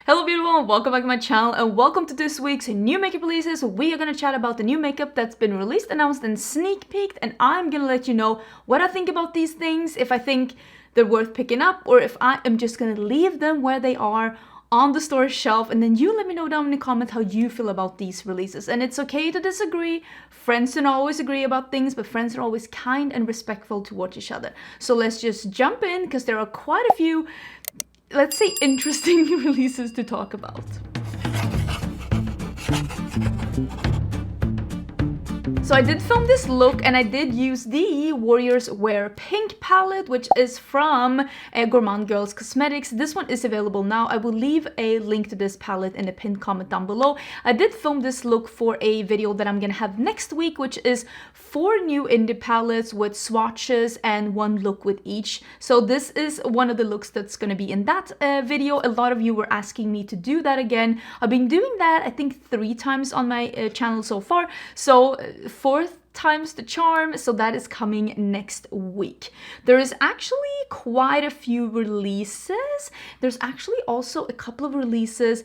Hello beautiful, welcome back to my channel and welcome to this week's new makeup releases. We are gonna chat about the new makeup that's been released, announced and sneak peeked, and I'm gonna let you know what I think about these things, if I think they're worth picking up or if I am just gonna leave them where they are on the store shelf, and then you let me know down in the comments how you feel about these releases. And it's okay to disagree. Friends don't always agree about things, but friends are always kind and respectful towards each other. So let's just jump in because there are quite a few, let's say, interesting releases to talk about. So I did film this look and I did use the Warriors Wear Pink palette, which is from Gourmand Girls Cosmetics. This one is available now. I will leave a link to this palette in the pinned comment down below. I did film this look for a video that I'm gonna have next week, which is 4 new indie palettes with swatches and 1 look with each. So this is one of the looks that's gonna be in that video. A lot of you were asking me to do that again. I've been doing that I think 3 times on my channel so far. So 4th time's the charm, so that is coming next week. There is actually quite a few releases. There's actually also a couple of releases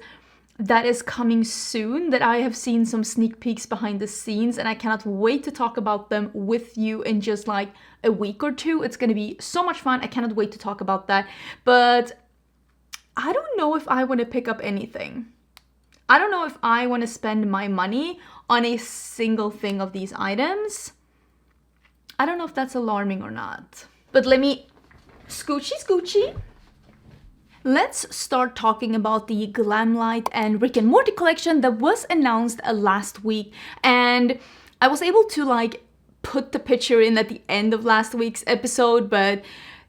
that is coming soon that I have seen some sneak peeks behind the scenes, and I cannot wait to talk about them with you in just like a week or 2. It's gonna be so much fun. I cannot wait to talk about that. But I don't know if I want to pick up anything. I don't know if I want to spend my money on a single thing of these items. I don't know if that's alarming or not. But let me scoochy. Let's start talking about the Glamlite and Rick and Morty collection that was announced last week. And I was able to like put the picture in at the end of last week's episode, but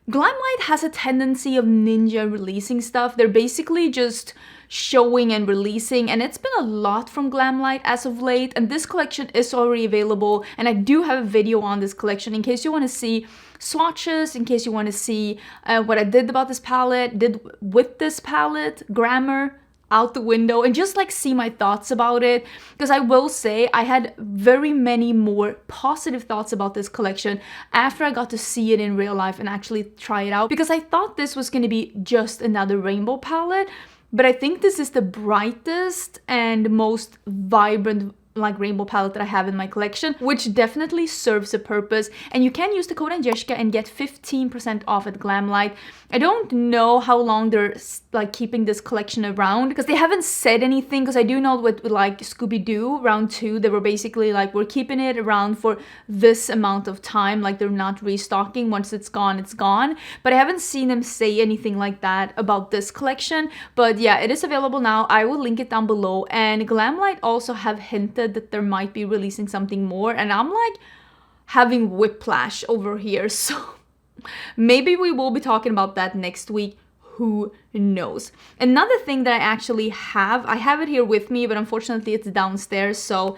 Glamlite has a tendency of ninja releasing stuff. They're basically just showing and releasing, and it's been a lot from Glamlite as of late, and this collection is already available, and I do have a video on this collection in case you want to see swatches, in case you want to see what I did about this palette, did with this palette, grammar out the window, and just like see my thoughts about it. Because I will say I had very many more positive thoughts about this collection after I got to see it in real life and actually try it out, because I thought this was going to be just another rainbow palette, but I think this is the brightest and most vibrant like rainbow palette that I have in my collection, which definitely serves a purpose. And you can use the code Agnieszka and get 15% off at Glamlite. I don't know how long they're like keeping this collection around, because they haven't said anything, because I do know with like Scooby-Doo round 2, they were basically like, we're keeping it around for this amount of time, like they're not restocking. Once it's gone, it's gone. But I haven't seen them say anything like that about this collection. But yeah, it is available now. I will link it down below. And Glamlite also have hinted that there might be releasing something more, and I'm like having whiplash over here, so maybe we will be talking about that next week. Who knows? Another thing that I actually have, I have it here with me, but unfortunately it's downstairs, so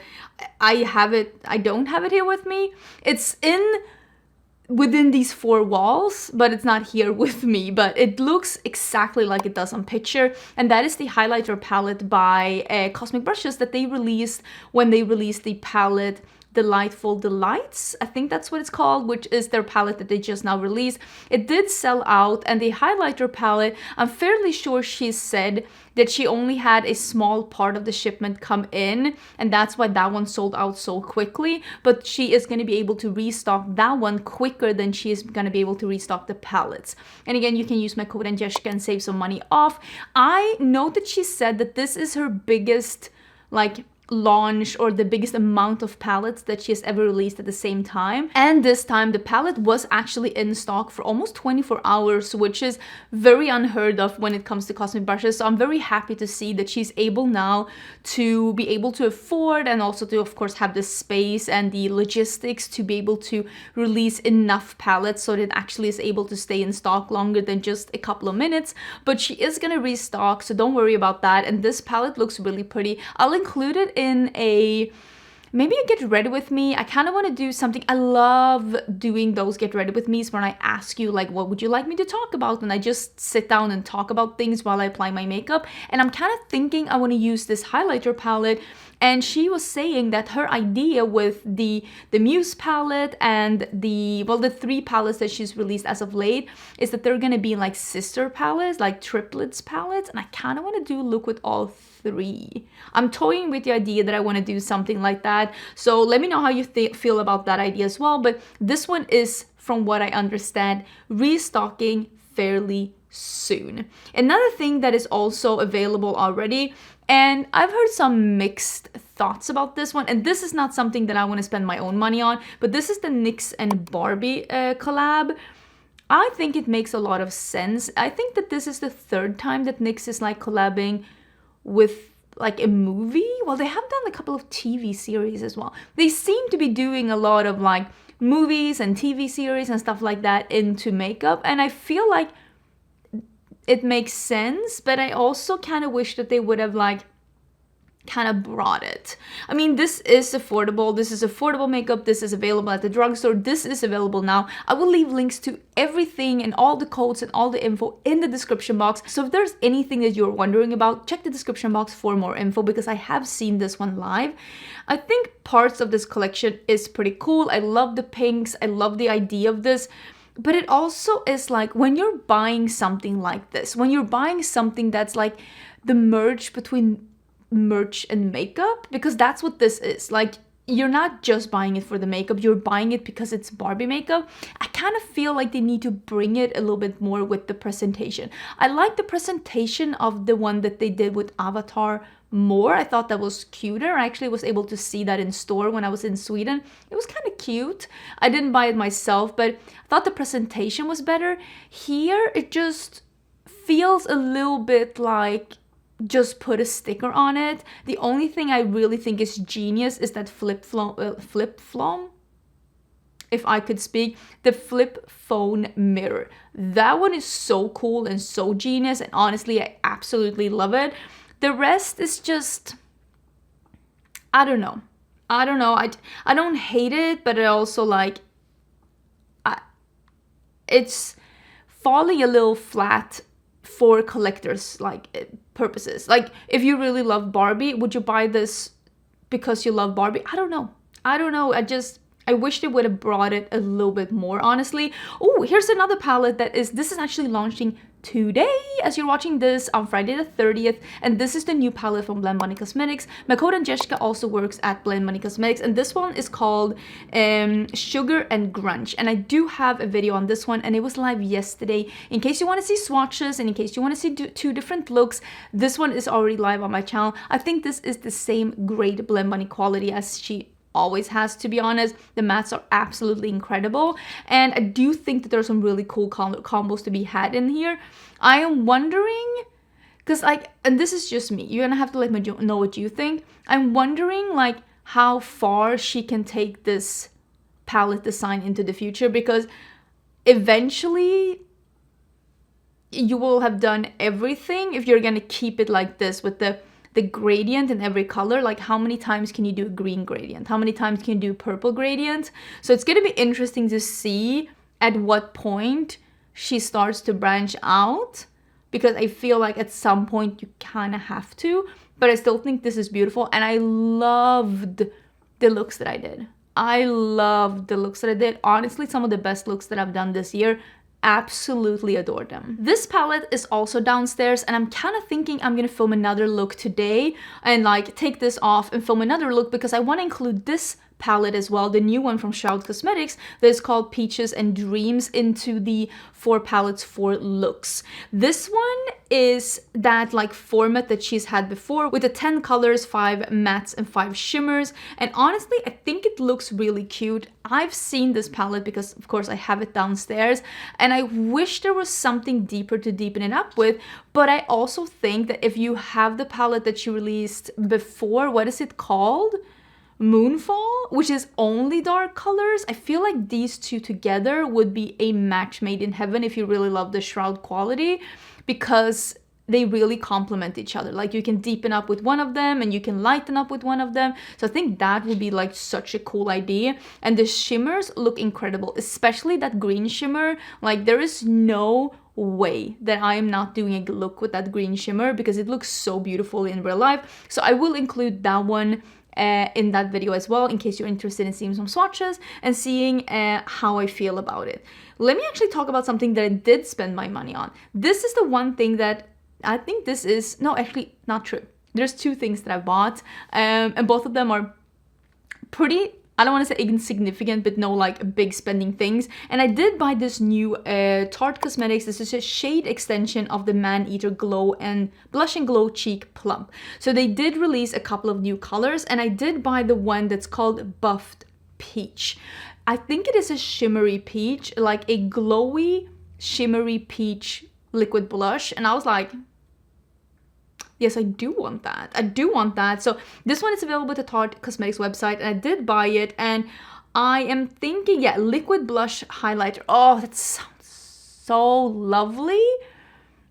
I don't have it here with me. It's within these 4 walls, but it's not here with me, but it looks exactly like it does on picture, and that is the highlighter palette by Cosmic Brushes that they released when they released the palette Delightful Delights, I think that's what it's called, which is their palette that they just now released. It did sell out, and the highlighter palette, I'm fairly sure she said that she only had a small part of the shipment come in, and that's why that one sold out so quickly, but she is going to be able to restock that one quicker than she is going to be able to restock the palettes. And again, you can use my code Agnieszka and save some money off. I know that she said that this is her biggest like launch, or the biggest amount of palettes that she has ever released at the same time. And this time the palette was actually in stock for almost 24 hours, which is very unheard of when it comes to Cosmic Brushes. So I'm very happy to see that she's able now to be able to afford, and also to of course have the space and the logistics to be able to release enough palettes so that it actually is able to stay in stock longer than just a couple of minutes. But she is gonna restock, so don't worry about that. And this palette looks really pretty. I'll include it in a maybe a get ready with me. I kind of want to do something. I love doing those get ready with me's when I ask you like, what would you like me to talk about? And I just sit down and talk about things while I apply my makeup. And I'm kind of thinking I want to use this highlighter palette. And she was saying that her idea with the Muse palette and the 3 palettes that she's released as of late is that they're gonna be like sister palettes, like triplets palettes, and I kind of want to do a look with all 3. I'm toying with the idea that I want to do something like that, so let me know how you feel about that idea as well. But this one is, from what I understand, restocking fairly soon. Another thing that is also available already, and I've heard some mixed thoughts about this one, and this is not something that I want to spend my own money on, but this is the NYX and Barbie collab. I think it makes a lot of sense. I think that this is the 3rd time that NYX is like collabing with like a movie. Well, they have done a couple of TV series as well. They seem to be doing a lot of like movies and TV series and stuff like that into makeup, and I feel like it makes sense, but I also kind of wish that they would have like kind of brought it. I mean, this is affordable. This is affordable makeup. This is available at the drugstore. This is available now. I will leave links to everything and all the codes and all the info in the description box. So if there's anything that you're wondering about, check the description box for more info, because I have seen this one live. I think parts of this collection is pretty cool. I love the pinks. I love the idea of this. But it also is like, when you're buying something like this, when you're buying something that's like the merge between merch and makeup, because that's what this is. Like, you're not just buying it for the makeup, you're buying it because it's Barbie makeup. I kind of feel like they need to bring it a little bit more with the presentation. I like the presentation of the one that they did with Avatar more. I thought that was cuter. I actually was able to see that in store when I was in Sweden. It was kind of cute. I didn't buy it myself, but I thought the presentation was better. Here, it just feels a little bit like just put a sticker on it. The only thing I really think is genius is that flip phone, if I could speak, the flip phone mirror. That one is so cool and so genius, and honestly, I absolutely love it. The rest is just, I don't know. I don't hate it, but I also like, it's falling a little flat for collectors like purposes. Like, if you really love Barbie, would you buy this because you love Barbie? I don't know. I wish they would have brought it a little bit more, honestly. Oh, here's another palette this is actually launching today as you're watching this on Friday the 30th, and this is the new palette from Blend Money Cosmetics. My code and Jessica also works at Blend Money Cosmetics, and this one is called Sugar and Grunge, and I do have a video on this one, and it was live yesterday. In case you want to see swatches and in case you want to see 2 different looks, this one is already live on my channel. I think this is the same great Blend Money quality as she always has, to be honest. The mattes are absolutely incredible, and I do think that there's some really cool combos to be had in here. I am wondering, because and this is just me, you're gonna have to let me know what you think. I'm wondering like how far she can take this palette design into the future, because eventually you will have done everything if you're gonna keep it like this with the gradient in every color. Like, how many times can you do a green gradient? How many times can you do purple gradient? So it's gonna be interesting to see at what point she starts to branch out, because I feel like at some point you kind of have to, but I still think this is beautiful, and I loved the looks that I did. Honestly, some of the best looks that I've done this year. Absolutely adore them. This palette is also downstairs, and I'm kind of thinking I'm gonna film another look today and like take this off and film another look, because I want to include this palette as well, the new one from Shroud Cosmetics that is called Peaches and Dreams, into the 4 palettes 4 looks. This one is that like format that she's had before with the 10 colors, 5 mattes and 5 shimmers, and honestly I think it looks really cute. I've seen this palette because of course I have it downstairs, and I wish there was something deeper to deepen it up with, but I also think that if you have the palette that she released before, what is it called? Moonfall, which is only dark colors, I feel like these 2 together would be a match made in heaven if you really love the Shroud quality, because they really complement each other. Like you can deepen up with one of them and you can lighten up with one of them. So I think that would be like such a cool idea. And the shimmers look incredible, especially that green shimmer. Like there is no way that I am not doing a look with that green shimmer because it looks so beautiful in real life. So I will include that one in that video as well, in case you're interested in seeing some swatches and seeing how I feel about it. Let me actually talk about something that I did spend my money on. This is the one thing that I think this is, no, actually not true. There's two things that I bought, and both of them are pretty, I don't want to say insignificant, but no like big spending things. And I did buy this new Tarte Cosmetics. This is a shade extension of the Maneater Glow and Blush and Glow Cheek Plump. So they did release a couple of new colors, and I did buy the one that's called Buffed Peach. I think it is a shimmery peach, like a glowy shimmery peach liquid blush. And I was like, yes, I do want that. I do want that. So this one is available at the Tarte Cosmetics website, and I did buy it. And I am thinking, yeah, liquid blush highlighter. Oh, that sounds so lovely.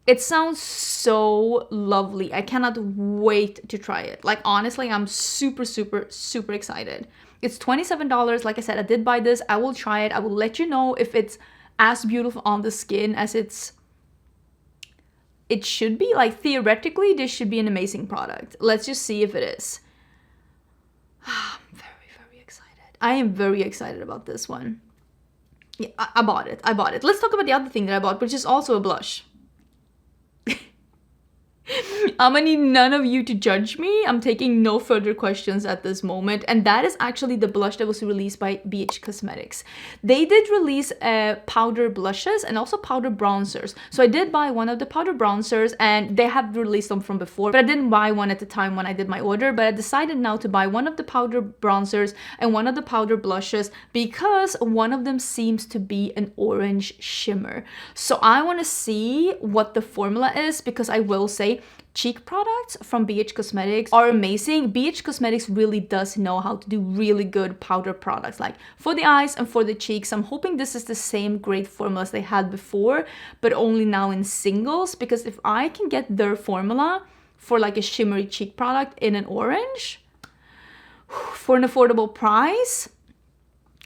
It sounds so lovely. I cannot wait to try it. Like, honestly, I'm super, super, super excited. It's $27. Like I said, I did buy this. I will try it. I will let you know if it's as beautiful on the skin as it should be. Like, theoretically, this should be an amazing product. Let's just see if it is. I'm very, very excited. I am very excited about this one. Yeah, I bought it. I bought it. Let's talk about the other thing that I bought, which is also a blush. I'm gonna need none of you to judge me. I'm taking no further questions at this moment. And that is actually the blush that was released by BH Cosmetics. They did release powder blushes and also powder bronzers. So I did buy one of the powder bronzers, and they have released them from before, but I didn't buy one at the time when I did my order. But I decided now to buy one of the powder bronzers and one of the powder blushes because one of them seems to be an orange shimmer. So I want to see what the formula is, because I will say cheek products from BH Cosmetics are amazing. BH Cosmetics really does know how to do really good powder products, like for the eyes and for the cheeks. I'm hoping this is the same great formulas they had before, but only now in singles, because if I can get their formula for like a shimmery cheek product in an orange for an affordable price,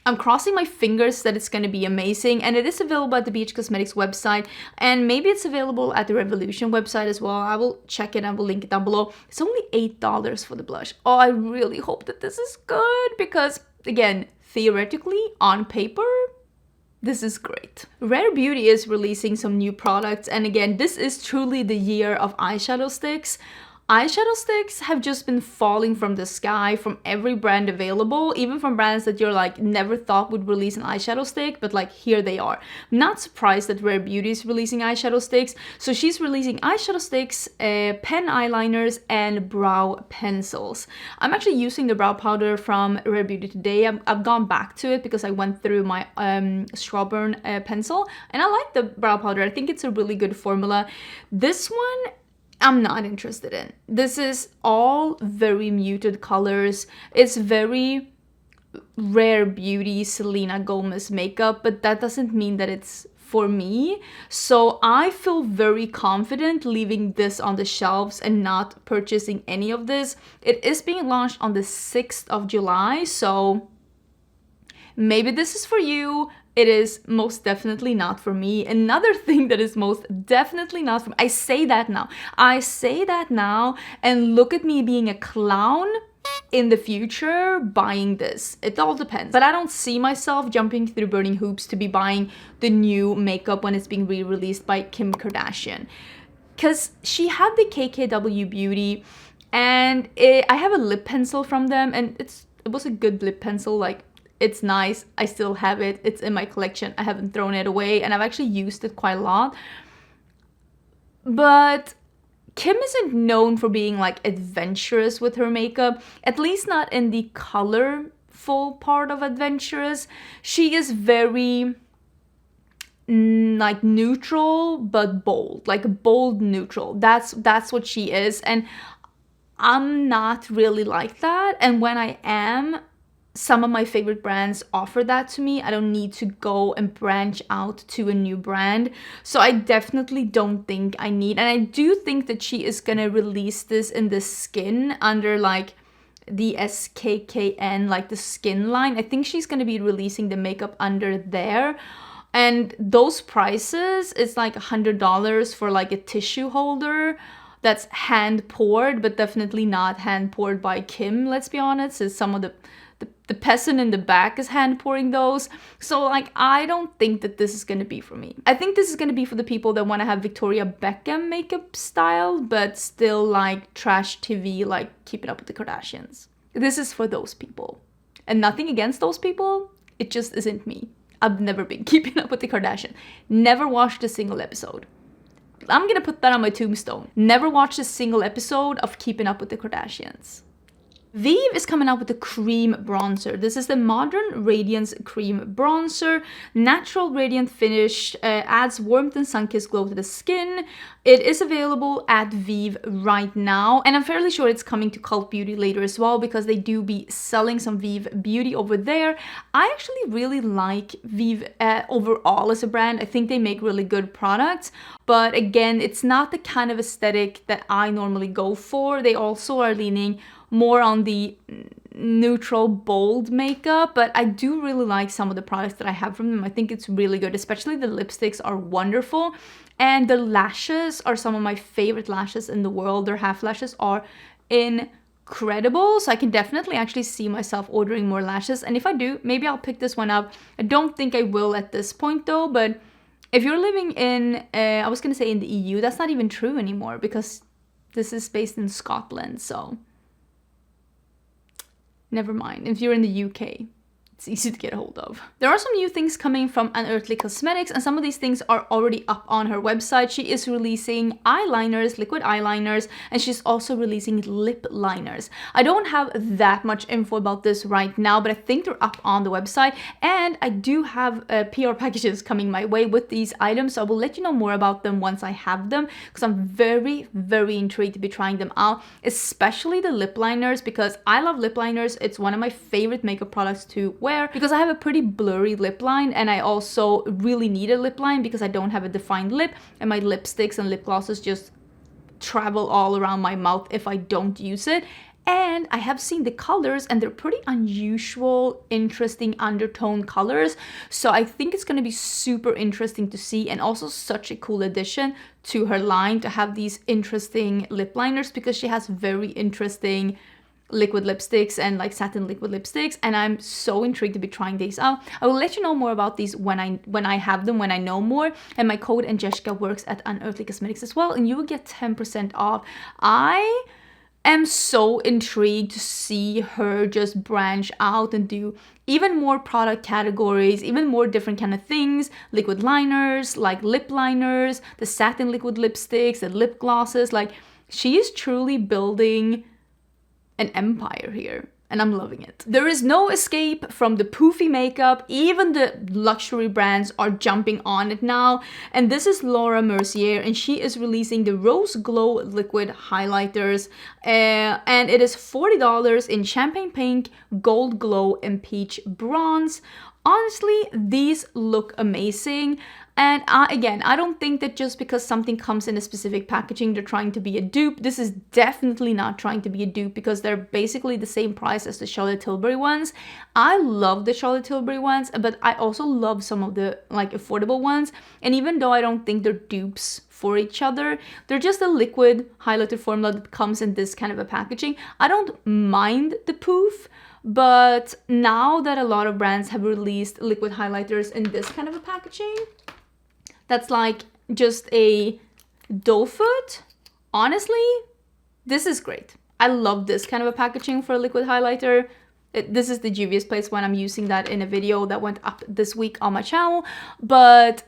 I'm crossing my fingers that it's going to be amazing. And it is available at the BH Cosmetics website, and maybe it's available at the Revolution website as well. I will check it. I will link it down below. It's only $8 for the blush. Oh, I really hope that this is good, because again, theoretically, on paper, this is great. Rare Beauty is releasing some new products, and again, this is truly the year of eyeshadow sticks. Eyeshadow sticks have just been falling from the sky from every brand available, even from brands that you're like never thought would release an eyeshadow stick, but like here they are. I'm not surprised that Rare Beauty is releasing eyeshadow sticks. So she's releasing eyeshadow sticks, pen eyeliners, and brow pencils. I'm actually using the brow powder from Rare Beauty today. I've gone back to it because I went through my Strawburn pencil, and I like the brow powder. I think it's a really good formula. This one, I'm not interested in. This is all very muted colors. It's very Rare Beauty, Selena Gomez makeup, but that doesn't mean that it's for me. So I feel very confident leaving this on the shelves and not purchasing any of this. It is being launched on the 6th of July, so maybe this is for you. It is most definitely not for me. Another thing that is most definitely not for me, I say that now, and look at me being a clown in the future buying this. It all depends. But I don't see myself jumping through burning hoops to be buying the new makeup when it's being re-released by Kim Kardashian. Because she had the KKW Beauty, and I have a lip pencil from them, and it was a good lip pencil. Like, it's nice. I still have it. It's in my collection. I haven't thrown it away, and I've actually used it quite a lot. But Kim isn't known for being like adventurous with her makeup, at least not in the colorful part of adventurous. She is very like neutral but bold, like bold neutral. That's what she is, and I'm not really like that. And when I am some of my favorite brands offer that to me. I don't need to go and branch out to a new brand. So I definitely don't think I need, and I do think that she is gonna release this in the skin under like the SKKN, like the skin line. I think she's gonna be releasing the makeup under there. And those prices, it's like $100 for like a tissue holder that's hand poured, but definitely not hand poured by Kim, let's be honest. It's some of the peasant in the back is hand pouring those. So like, I don't think that this is gonna be for me. I think this is gonna be for the people that want to have Victoria Beckham makeup style, but still like trash TV, like Keeping Up with the Kardashians. This is for those people. And nothing against those people, it just isn't me. I've never been Keeping Up with the Kardashians. Never watched a single episode. I'm gonna put that on my tombstone. Never watched a single episode of Keeping Up with the Kardashians. Vieve is coming out with a cream bronzer. This is the Modern Radiance Cream Bronzer. Natural radiant finish, adds warmth and sun-kissed glow to the skin. It is available at Vieve right now, and I'm fairly sure it's coming to Cult Beauty later as well, because they do be selling some Vieve Beauty over there. I actually really like Vieve overall as a brand. I think they make really good products, but again, it's not the kind of aesthetic that I normally go for. They also are leaning more on the neutral, bold makeup, but I do really like some of the products that I have from them. I think it's really good, especially the lipsticks are wonderful, and the lashes are some of my favorite lashes in the world. Their half lashes are incredible, so I can definitely actually see myself ordering more lashes, and if I do, maybe I'll pick this one up. I don't think I will at this point though, but if you're living in, I was gonna say in the EU, that's not even true anymore because this is based in Scotland, so never mind. If you're in the UK, it's easy to get a hold of. There are some new things coming from Unearthly Cosmetics, and some of these things are already up on her website. She is releasing eyeliners, liquid eyeliners, and she's also releasing lip liners. I don't have that much info about this right now, but I think they're up on the website, and I do have PR packages coming my way with these items, so I will let you know more about them once I have them, because I'm very, very intrigued to be trying them out, especially the lip liners, because I love lip liners. It's one of my favorite makeup products to wear because I have a pretty blurry lip line, and I also really need a lip line because I don't have a defined lip, and my lipsticks and lip glosses just travel all around my mouth if I don't use it. And I have seen the colors, and they're pretty unusual, interesting undertone colors. So I think it's going to be super interesting to see, and also such a cool addition to her line to have these interesting lip liners, because she has very interesting liquid lipsticks and like satin liquid lipsticks, and I'm so intrigued to be trying these out. I will let you know more about these when I have them, when I know more. And my code Angeshka works at Unearthly Cosmetics as well, and you will get 10% off. I am so intrigued to see her just branch out and do even more product categories, even more different kind of things, liquid liners, like lip liners, the satin liquid lipsticks, the lip glosses. Like, she is truly building an empire here, and I'm loving it. There is no escape from the poofy makeup. Even the luxury brands are jumping on it now, and this is Laura Mercier, and she is releasing the RoseGlow liquid highlighters, and it is $40 in champagne pink, gold glow, and peach bronze. Honestly, these look amazing. And again, I don't think that just because something comes in a specific packaging, they're trying to be a dupe. This is definitely not trying to be a dupe, because they're basically the same price as the Charlotte Tilbury ones. I love the Charlotte Tilbury ones, but I also love some of the like affordable ones. And even though I don't think they're dupes for each other, they're just a liquid highlighter formula that comes in this kind of a packaging. I don't mind the poof, but now that a lot of brands have released liquid highlighters in this kind of a packaging, that's like just a doe foot, honestly, this is great. I love this kind of a packaging for a liquid highlighter. This is the Juvia's Place one. I'm using that in a video that went up this week on my channel, but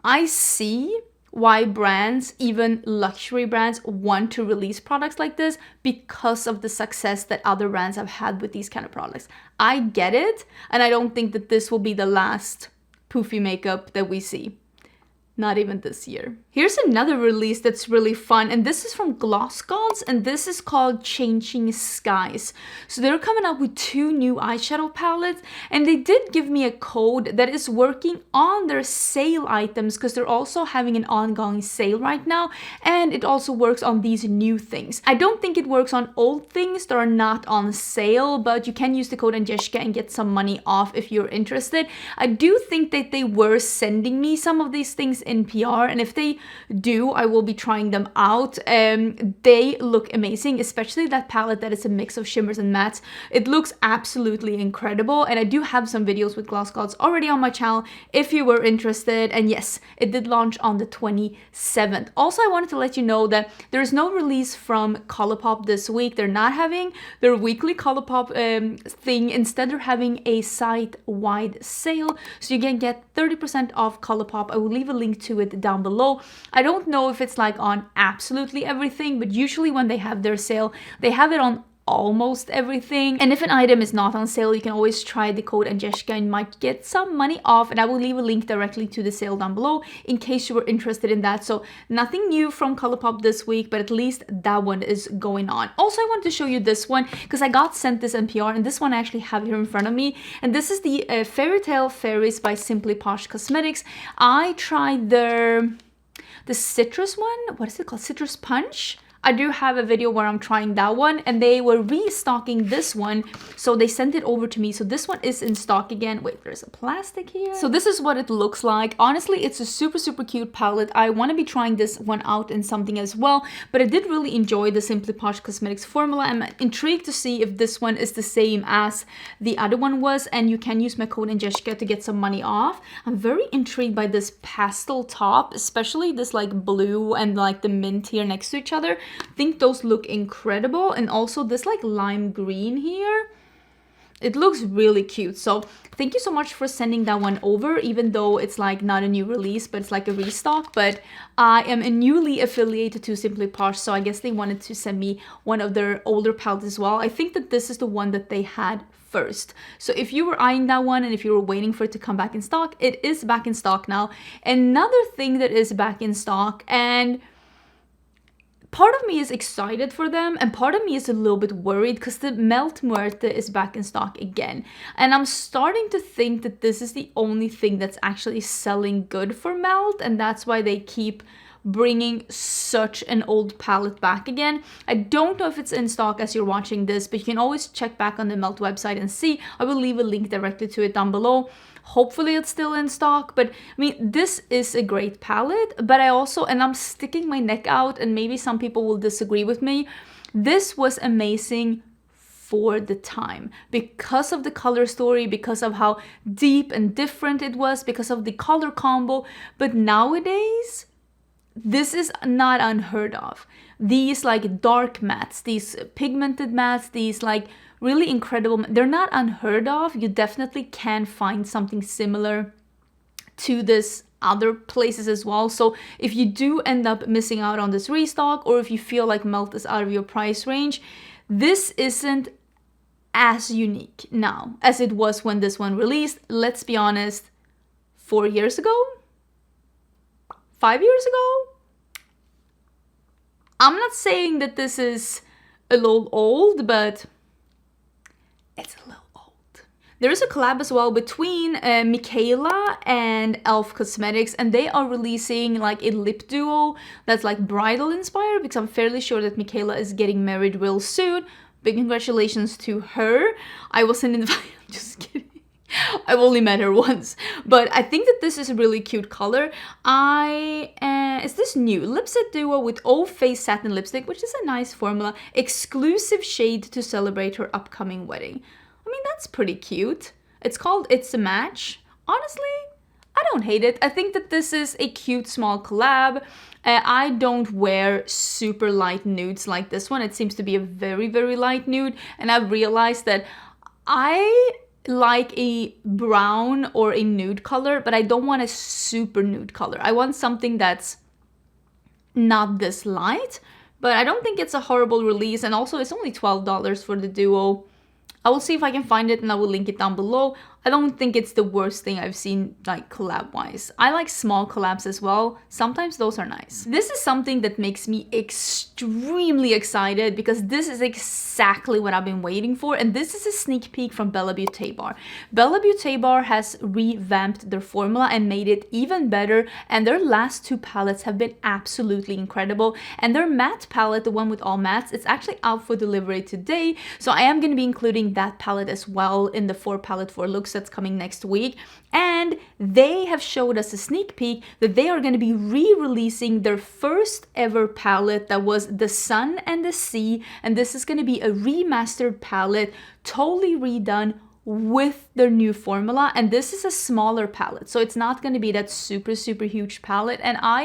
I see why brands, even luxury brands, want to release products like this, because of the success that other brands have had with these kind of products. I get it, and I don't think that this will be the last poofy makeup that we see. Not even this year. Here's another release that's really fun, and this is from GlossGods, and this is called Changing Skies. So they're coming up with 2 new eyeshadow palettes, and they did give me a code that is working on their sale items because they're also having an ongoing sale right now, and it also works on these new things. I don't think it works on old things that are not on sale, but you can use the code Agnieszka and get some money off if you're interested. I do think that they were sending me some of these things in PR, and if they do, I will be trying them out. They look amazing, especially that palette that is a mix of shimmers and mattes. It looks absolutely incredible, and I do have some videos with GlossGods already on my channel if you were interested. And yes, it did launch on the 27th. Also, I wanted to let you know that there is no release from ColourPop this week. They're not having their weekly ColourPop thing. Instead, they're having a site-wide sale, so you can get 30% off ColourPop. I will leave a link to it down below. I don't know if it's like on absolutely everything, but usually when they have their sale, they have it on almost everything. And if an item is not on sale, you can always try the code Agnieszka and might get some money off, and I will leave a link directly to the sale down below in case you were interested in that. So nothing new from ColourPop this week, but at least that one is going on. Also, I wanted to show you this one because I got sent this NPR, and this one I actually have here in front of me, and this is the Fairytale Fairies by Simply Posh Cosmetics. I tried the citrus one. What is it called? Citrus Punch? I do have a video where I'm trying that one, and they were restocking this one, so they sent it over to me. So this one is in stock again. Wait, there's a plastic here. So this is what it looks like. Honestly, it's a super cute palette. I want to be trying this one out in something as well, but I did really enjoy the Simply Posh Cosmetics formula. I'm intrigued to see if this one is the same as the other one was, and you can use my code Agnieszka to get some money off. I'm very intrigued by this pastel top, especially this like blue and like the mint here next to each other. I think those look incredible, and also this like lime green here, it looks really cute. So thank you so much for sending that one over, even though it's like not a new release, but it's like a restock. But I am a newly affiliated to Simply Posh, so I guess they wanted to send me one of their older palettes as well. I think that this is the one that they had first. So if you were eyeing that one and if you were waiting for it to come back in stock, it is back in stock now. Another thing that is back in stock, and part of me is excited for them and part of me is a little bit worried because the Melt Muerte is back in stock again. And I'm starting to think that this is the only thing that's actually selling good for Melt, and that's why they keep bringing such an old palette back again. I don't know if it's in stock as you're watching this, but you can always check back on the Melt website and see. I will leave a link directly to it down below. Hopefully it's still in stock, but I mean, this is a great palette, but I also, and I'm sticking my neck out, and maybe some people will disagree with me, this was amazing for the time because of the color story, because of how deep and different it was, because of the color combo. But nowadays, this is not unheard of. These like dark mattes, these pigmented mattes, these like really incredible, they're not unheard of. You definitely can find something similar to this other places as well. So if you do end up missing out on this restock, or if you feel like Melt is out of your price range, this isn't as unique now as it was when this one released. Let's be honest, 4 years ago? 5 years ago? I'm not saying that this is a little old, but it's a little old. There is a collab as well between Mikayla and e.l.f. Cosmetics, and they are releasing like a lip duo that's like bridal inspired, because I'm fairly sure that Mikayla is getting married real soon. Big congratulations to her. I wasn't invited, I'm just kidding. I've only met her once, but I think that this is a really cute color. Is this new? Lipset duo with Old Face Satin Lipstick, which is a nice formula. Exclusive shade to celebrate her upcoming wedding. I mean, that's pretty cute. It's called It's a Match. Honestly, I don't hate it. I think that this is a cute small collab. I don't wear super light nudes like this one. It seems to be a very, very light nude, and I've realized that I like a brown or a nude color, but I don't want a super nude color. I want something that's not this light, but I don't think it's a horrible release. And also it's only $12 for the duo. I will see if I can find it and I will link it down below. I don't think it's the worst thing I've seen, like, collab-wise. I like small collabs as well. Sometimes those are nice. This is something that makes me extremely excited because this is exactly what I've been waiting for, and this is a sneak peek from Bella Beauté Bar. Bella Beauté Bar has revamped their formula and made it even better, and their last two palettes have been absolutely incredible. And their matte palette, the one with all mattes, it's actually out for delivery today, so I am going to be including that palette as well in the 4 palette 4 looks that's coming next week. And they have showed us a sneak peek that they are going to be re-releasing their first ever palette that was the Sun and the Sea, and this is going to be a remastered palette, totally redone with their new formula. And this is a smaller palette, so it's not going to be that super huge palette, and I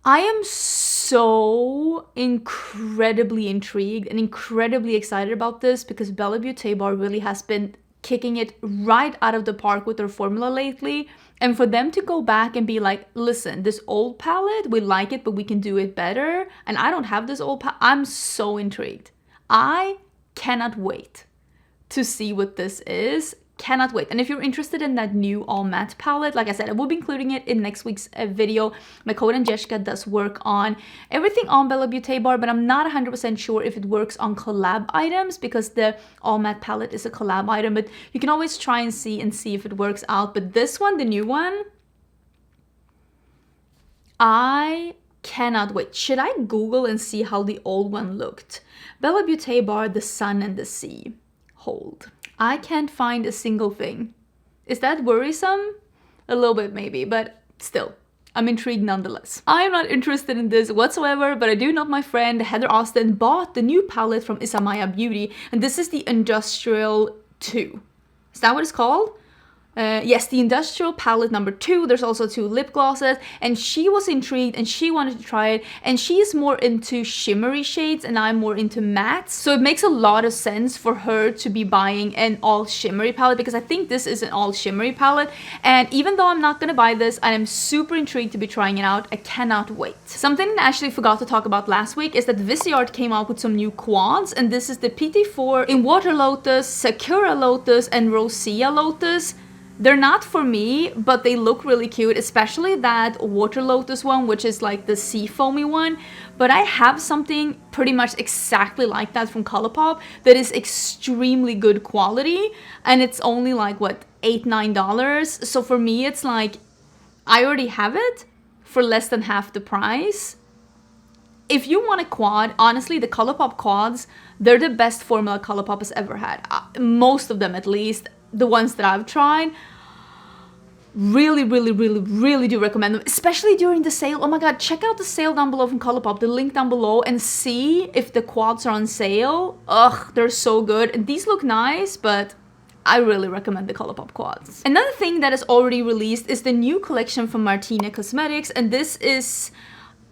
am so incredibly intrigued and incredibly excited about this because Bella Beauté Bar really has been kicking it right out of the park with their formula lately. And for them to go back and be like, listen, this old palette, we like it, but we can do it better. And I don't have this old palette. I'm so intrigued. I cannot wait to see what this is. Cannot wait. And if you're interested in that new all matte palette, like I said, I will be including it in next week's video. My code and Jessica does work on everything on Bella Beauté Bar, but I'm not 100% sure if it works on collab items because the all matte palette is a collab item, but you can always try and see if it works out. But this one, the new one, I cannot wait. Should I Google and see how the old one looked? Bella Beauté Bar, the Sun and the Sea. Hold. I can't find a single thing. Is that worrisome? A little bit maybe, but still, I'm intrigued nonetheless. I am not interested in this whatsoever, but I do know my friend Heather Austin bought the new palette from Isamaya Beauty, and this is the Industrial 2. Is that what it's called? Yes, the Industrial palette number 2. There's also 2 lip glosses, and she was intrigued and she wanted to try it, and she's more into shimmery shades and I'm more into mattes, so it makes a lot of sense for her to be buying an all shimmery palette because I think this is an all shimmery palette. And even though I'm not gonna buy this, I am super intrigued to be trying it out. I cannot wait. Something I actually forgot to talk about last week is that Viseart came out with some new quads, and this is the Petit 4 in Water Lotus, Sakura Lotus, and Rosea Lotus. They're not for me, but they look really cute, especially that Water Lotus one, which is like the sea foamy one. But I have something pretty much exactly like that from ColourPop that is extremely good quality, and it's only like, what, $8-9? So for me, it's like, I already have it for less than half the price. If you want a quad, honestly, the ColourPop quads, they're the best formula ColourPop has ever had. Most of them, at least. The ones that I've tried, really do recommend them, especially during the sale. Oh my god, check out the sale down below from ColourPop, the link down below, and see if the quads are on sale. Ugh, they're so good, and these look nice, but I really recommend the ColourPop quads. Another thing that is already released is the new collection from Martina Cosmetics, and this is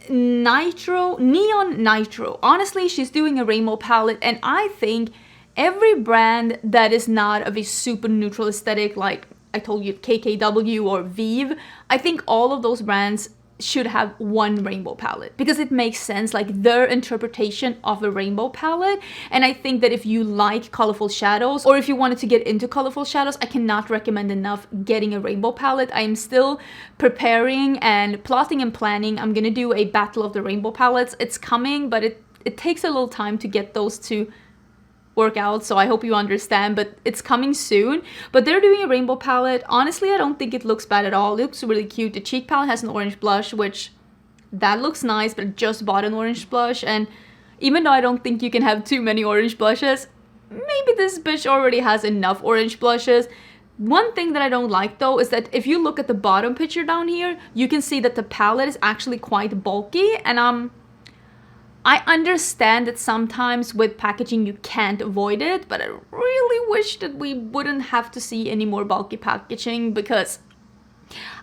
Nitro, Neon Nitro. Honestly, she's doing a rainbow palette, and I think every brand that is not of a super neutral aesthetic, like I told you, KKW or Vieve, I think all of those brands should have one rainbow palette because it makes sense, like their interpretation of a rainbow palette. And I think that if you like colorful shadows, or if you wanted to get into colorful shadows, I cannot recommend enough getting a rainbow palette. I am still preparing and plotting and planning. I'm gonna do a battle of the rainbow palettes. It's coming, but it takes a little time to get those to work out, so I hope you understand, but it's coming soon. But they're doing a rainbow palette. Honestly, I don't think it looks bad at all. It looks really cute. The cheek palette has an orange blush, which that looks nice, but I just bought an orange blush, and even though I don't think you can have too many orange blushes, maybe this bitch already has enough orange blushes. One thing that I don't like though is that if you look at the bottom picture down here, you can see that the palette is actually quite bulky, and I understand that sometimes with packaging you can't avoid it, but I really wish that we wouldn't have to see any more bulky packaging because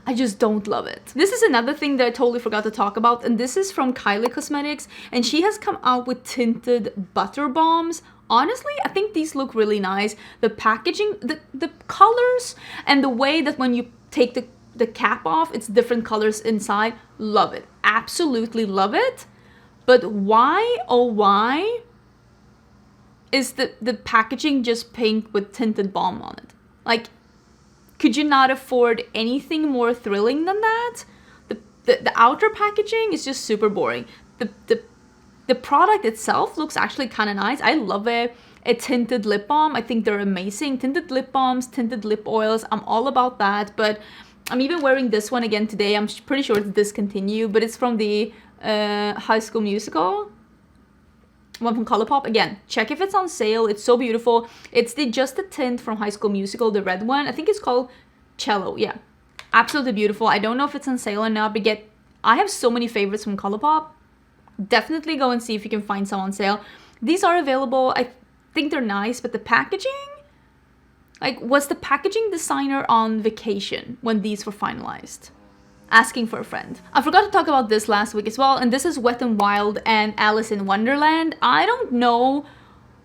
I just don't love it. This is another thing that I totally forgot to talk about, and this is from Kylie Cosmetics, and she has come out with tinted butter bombs. Honestly, I think these look really nice. The packaging, the colors, and the way that when you take the cap off, it's different colors inside. Love it. Absolutely love it. But why, oh why, is the packaging just pink with tinted balm on it? Like, could you not afford anything more thrilling than that? The outer packaging is just super boring. The product itself looks actually kind of nice. I love it. A tinted lip balm. I think they're amazing. Tinted lip balms, tinted lip oils. I'm all about that. But I'm even wearing this one again today. I'm pretty sure it's discontinued, but it's from the High School Musical one from ColourPop. Again, check if it's on sale. It's so beautiful. It's just the tint from High School Musical, the red one. I think it's called Cello. Yeah, absolutely beautiful. I don't know if it's on sale or not, but I have so many favorites from ColourPop. Definitely go and see if you can find some on sale. These are available. I think they're nice, but the packaging, like, was the packaging designer on vacation when these were finalized? Asking for a friend. I forgot to talk about this last week as well, and this is Wet n Wild and Alice in Wonderland. I don't know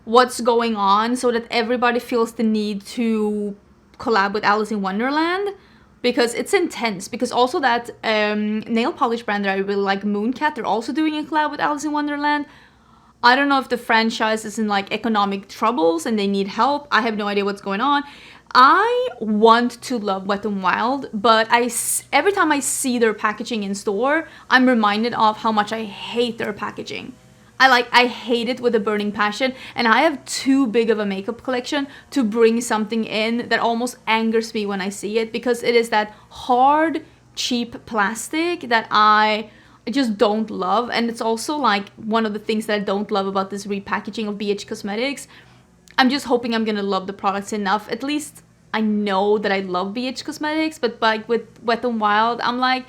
what's going on so that everybody feels the need to collab with Alice in Wonderland, because it's intense. Because also that nail polish brand that I really like, Mooncat, they're also doing a collab with Alice in Wonderland. I don't know if the franchise is in like economic troubles and they need help. I have no idea what's going on. I want to love Wet n Wild, but every time I see their packaging in store, I'm reminded of how much I hate their packaging. I hate it with a burning passion, and I have too big of a makeup collection to bring something in that almost angers me when I see it, because it is that hard, cheap plastic that I just don't love. And it's also like one of the things that I don't love about this repackaging of BH Cosmetics. I'm just hoping I'm gonna love the products enough. At least I know that I love BH Cosmetics, but like with Wet n Wild, I'm like,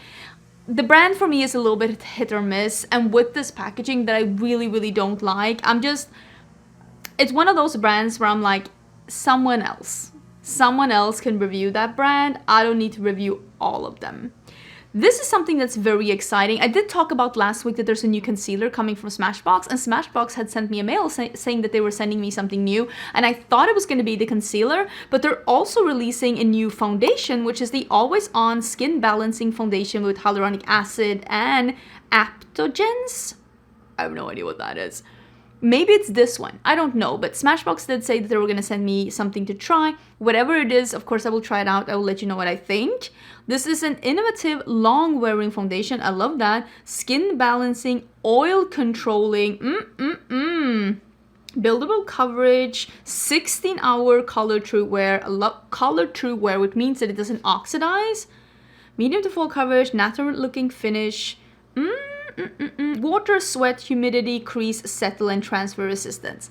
the brand for me is a little bit hit or miss. And with this packaging that I really, really don't like, it's one of those brands where I'm like, someone else can review that brand. I don't need to review all of them. This is something that's very exciting. I did talk about last week that there's a new concealer coming from Smashbox, and Smashbox had sent me a mail saying that they were sending me something new, and I thought it was going to be the concealer, but they're also releasing a new foundation, which is the Always On Skin Balancing Foundation with hyaluronic acid and adaptogens. I have no idea what that is. Maybe it's this one. I don't know, but Smashbox did say that they were going to send me something to try. Whatever it is, of course, I will try it out. I will let you know what I think. This is an innovative, long-wearing foundation. I love that. Skin balancing, oil controlling. Buildable coverage, 16-hour color true wear. I love color true wear, which means that it doesn't oxidize. Medium to full coverage, natural-looking finish. Water, sweat, humidity, crease, settle, and transfer resistance.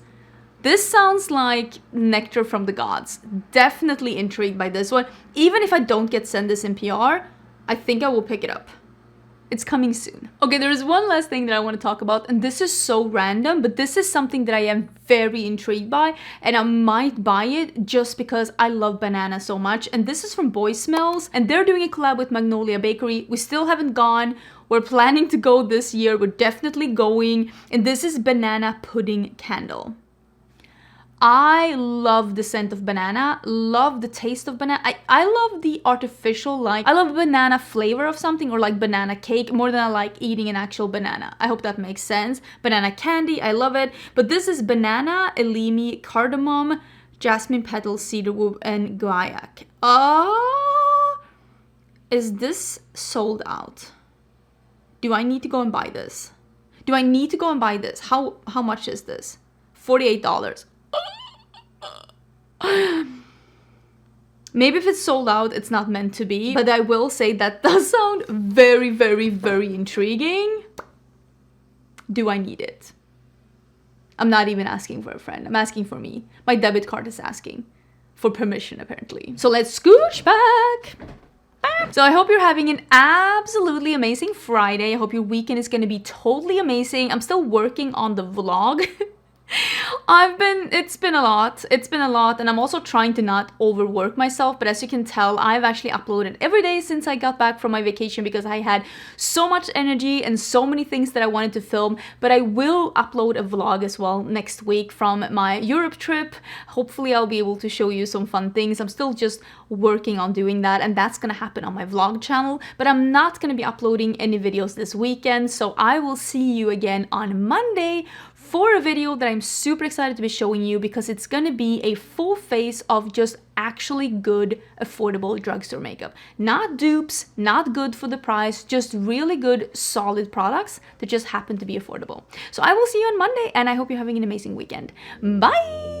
This sounds like nectar from the gods. Definitely intrigued by this one. Even if I don't get sent this in PR, I think I will pick it up. It's coming soon. Okay, there is one last thing that I want to talk about, and this is so random, but this is something that I am very intrigued by, and I might buy it just because I love banana so much. And this is from Boy Smells, and they're doing a collab with Magnolia Bakery. We still haven't gone. We're planning to go this year. We're definitely going, and this is Banana Pudding Candle. I love the scent of banana, love the taste of banana. I love the artificial, like, I love banana flavor of something, or like banana cake, more than I like eating an actual banana. I hope that makes sense. Banana candy, I love it. But this is banana, elemi, cardamom, jasmine petals, cedarwood, and guaiac. Is this sold out? Do I need to go and buy this? How much is this? $48. Maybe if it's sold out, it's not meant to be, but I will say that does sound very, very, very intriguing. Do I need it? I'm not even asking for a friend. I'm asking for me. My debit card is asking for permission, apparently. So let's scooch back. So I hope you're having an absolutely amazing Friday. I hope your weekend is going to be totally amazing. I'm still working on the vlog. It's been a lot, and I'm also trying to not overwork myself, but as you can tell, I've actually uploaded every day since I got back from my vacation because I had so much energy and so many things that I wanted to film. But I will upload a vlog as well next week from my Europe trip. Hopefully I'll be able to show you some fun things. I'm still just working on doing that, and that's gonna happen on my vlog channel, but I'm not gonna be uploading any videos this weekend, so I will see you again on Monday for a video that I'm super excited to be showing you because it's gonna be a full face of just actually good, affordable drugstore makeup. Not dupes, not good for the price, just really good, solid products that just happen to be affordable. So I will see you on Monday, and I hope you're having an amazing weekend. Bye!